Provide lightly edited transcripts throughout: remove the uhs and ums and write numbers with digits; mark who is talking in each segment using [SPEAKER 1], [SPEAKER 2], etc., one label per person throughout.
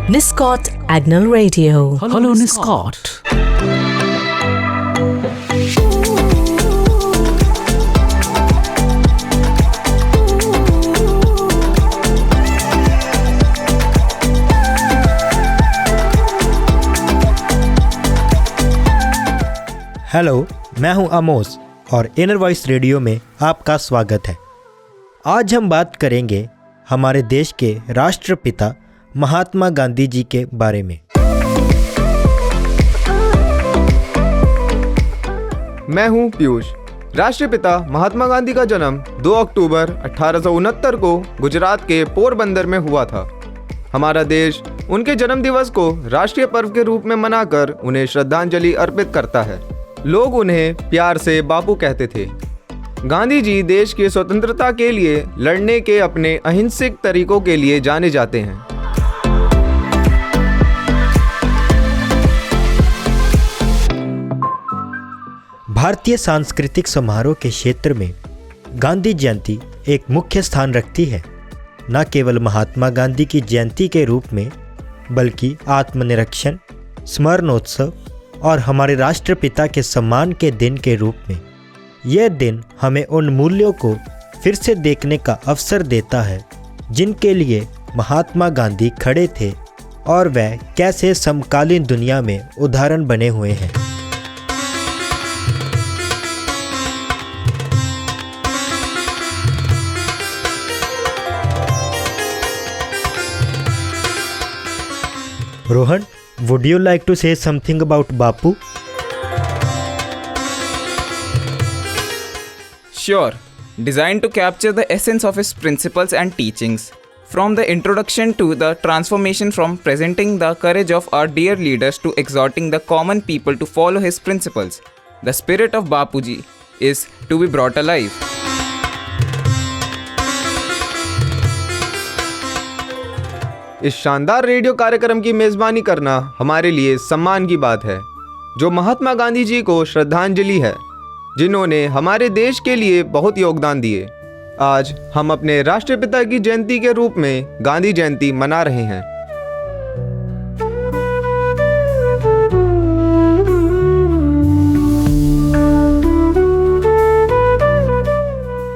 [SPEAKER 1] Niscot Agnel Radio.
[SPEAKER 2] Hello, Niscot.
[SPEAKER 3] Hello, मैं हूं आमोस और इनर वॉइस रेडियो में आपका स्वागत है। आज हम बात करेंगे हमारे देश के राष्ट्रपिता महात्मा गांधी जी के बारे में।
[SPEAKER 4] मैं हूं पीयूष। राष्ट्रपिता महात्मा गांधी का जन्म 2 अक्टूबर 1869 को गुजरात के पोरबंदर में हुआ था। हमारा देश उनके जन्म दिवस को राष्ट्रीय पर्व के रूप में मनाकर उन्हें श्रद्धांजलि अर्पित करता है। लोग उन्हें प्यार से बापू कहते थे। गांधी जी देश की स्वतंत्रता के लिए लड़ने के अपने अहिंसक तरीकों के लिए जाने जाते हैं।
[SPEAKER 3] भारतीय सांस्कृतिक समारोह के क्षेत्र में गांधी जयंती एक मुख्य स्थान रखती है। न केवल महात्मा गांधी की जयंती के रूप में, बल्कि आत्मनिरीक्षण, स्मरणोत्सव और हमारे राष्ट्रपिता के सम्मान के दिन के रूप में यह दिन हमें उन मूल्यों को फिर से देखने का अवसर देता है जिनके लिए महात्मा गांधी खड़े थे और वह कैसे समकालीन दुनिया में उदाहरण बने हुए हैं। Rohan, would you like to say something about Bapu?
[SPEAKER 5] Sure. Designed to capture the essence of his principles and teachings, from the introduction to the transformation, from presenting the courage of our dear leaders to exhorting the common people to follow his principles, the spirit of Bapuji is to be brought alive.
[SPEAKER 4] इस शानदार radio कार्यक्रम की मेजबानी करना हमारे लिए सम्मान की बात है, जो महात्मा गांधी जी को श्रद्धांजलि है, जिन्होंने हमारे देश के लिए बहुत योगदान दिए। आज हम अपने राष्ट्रपिता की जयंती के रूप में गांधी जयंती मना रहे हैं।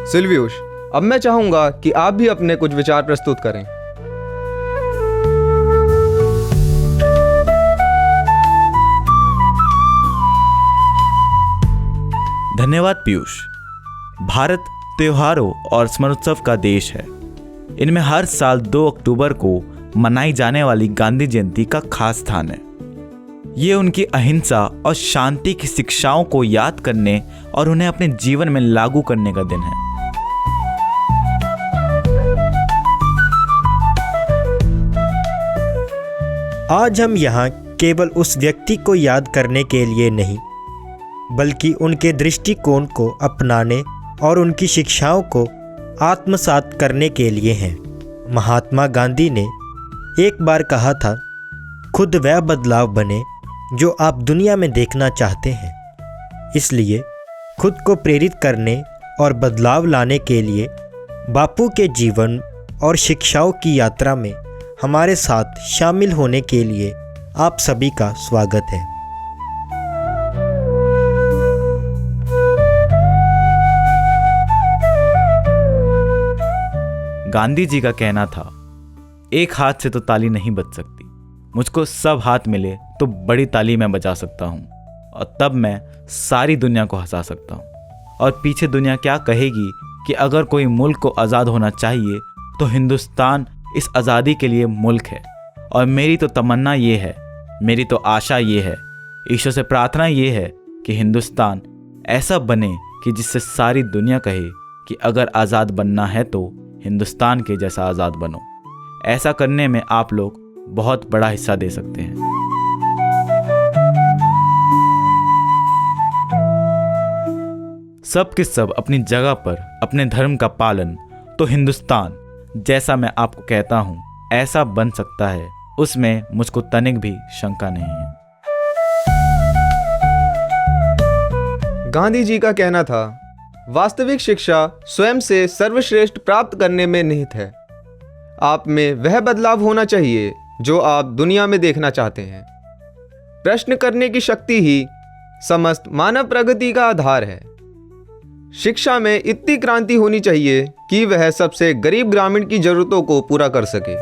[SPEAKER 4] सिल्वियुष, अब मैं चाहूंगा कि आप भी अपने कुछ विचार प्रस्तुत करें।
[SPEAKER 2] धन्यवाद पीयूष। भारत त्योहारों और स्मरणोत्सव का देश है। इनमें हर साल 2 अक्टूबर को मनाई जाने वाली गांधी जयंती का खास स्थान है। ये उनकी अहिंसा और शांति की शिक्षाओं को याद करने और उन्हें अपने जीवन में लागू करने का दिन है।
[SPEAKER 3] आज हम यहाँ केवल उस व्यक्ति को याद करने के लिए नहीं, बल्कि उनके दृष्टिकोण को अपनाने और उनकी शिक्षाओं को आत्मसात करने के लिए हैं। महात्मा गांधी ने एक बार कहा था, खुद वह बदलाव बने जो आप दुनिया में देखना चाहते हैं। इसलिए खुद को प्रेरित करने और बदलाव लाने के लिए बापू के जीवन और शिक्षाओं की यात्रा में हमारे साथ शामिल होने के लिए आप सभी का स्वागत है।
[SPEAKER 2] गांधी जी का कहना था, एक हाथ से तो ताली नहीं बज सकती, मुझको सब हाथ मिले तो बड़ी ताली मैं बजा सकता हूँ और तब मैं सारी दुनिया को हंसा सकता हूँ। और पीछे दुनिया क्या कहेगी कि अगर कोई मुल्क को आज़ाद होना चाहिए तो हिंदुस्तान इस आज़ादी के लिए मुल्क है। और मेरी तो तमन्ना ये है, मेरी तो आशा ये है, ईश्वर से प्रार्थना ये है कि हिंदुस्तान ऐसा बने कि जिससे सारी दुनिया कहे कि अगर आज़ाद बनना है तो हिंदुस्तान के जैसा आज़ाद बनो। ऐसा करने में आप लोग बहुत बड़ा हिस्सा दे सकते हैं। सब के सब अपनी जगह पर अपने धर्म का पालन तो हिंदुस्तान जैसा मैं आपको कहता हूं ऐसा बन सकता है, उसमें मुझको तनिक भी शंका नहीं है।
[SPEAKER 4] गांधी जी का कहना था, वास्तविक शिक्षा स्वयं से सर्वश्रेष्ठ प्राप्त करने में निहित है। आप में वह बदलाव होना चाहिए जो आप दुनिया में देखना चाहते हैं। प्रश्न करने की शक्ति ही समस्त मानव प्रगति का आधार है। शिक्षा में इतनी क्रांति होनी चाहिए कि वह सबसे गरीब ग्रामीण की जरूरतों को पूरा कर सके।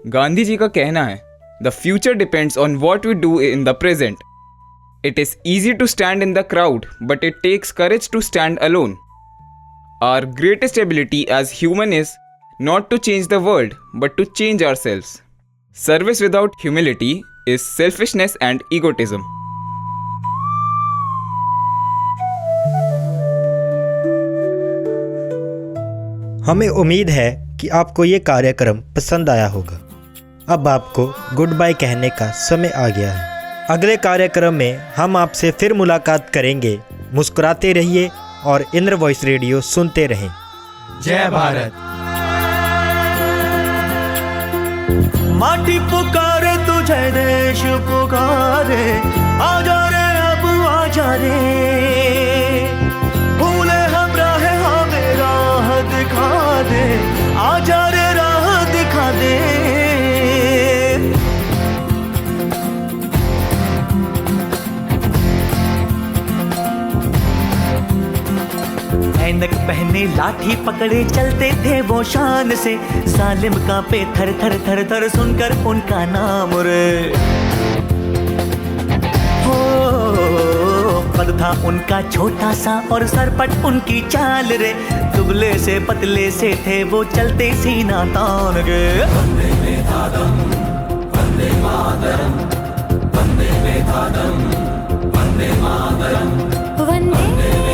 [SPEAKER 5] गांधी जी का कहना है, the future depends on what we do in the present. It is easy to stand in the crowd, but it takes courage to stand alone. Our greatest ability as human is not to change the world, but to change ourselves. Service without humility is selfishness and egotism.
[SPEAKER 3] हमें उम्मीद है कि आपको ये कार्यक्रम पसंद आया होगा। अब आपको गुड बाय कहने का समय आ गया है। अगले कार्यक्रम में हम आपसे फिर मुलाकात करेंगे। मुस्कुराते रहिए और इनर वॉइस रेडियो सुनते रहें।
[SPEAKER 6] जय भारत।
[SPEAKER 7] माटी पुकारे तुझे, देश पुकारे, आजा रे अब आजा रे। भूले हम राह, हमें राह दिखा दे, आजा रे राह दिखा दे। ऐनक पहने लाठी पकड़े चलते थे वो शान से, सालिम कांपे थर थर थर थर सुनकर उनका नाम रे। हो पद था उनका छोटा सा और सरपट उनकी चाल रे, दुबले से पतले से थे वो चलते सीना तान गे। वंदे मातरम, वंदे मातरम, वंदे मातरम, वंदे मातरम, वंदे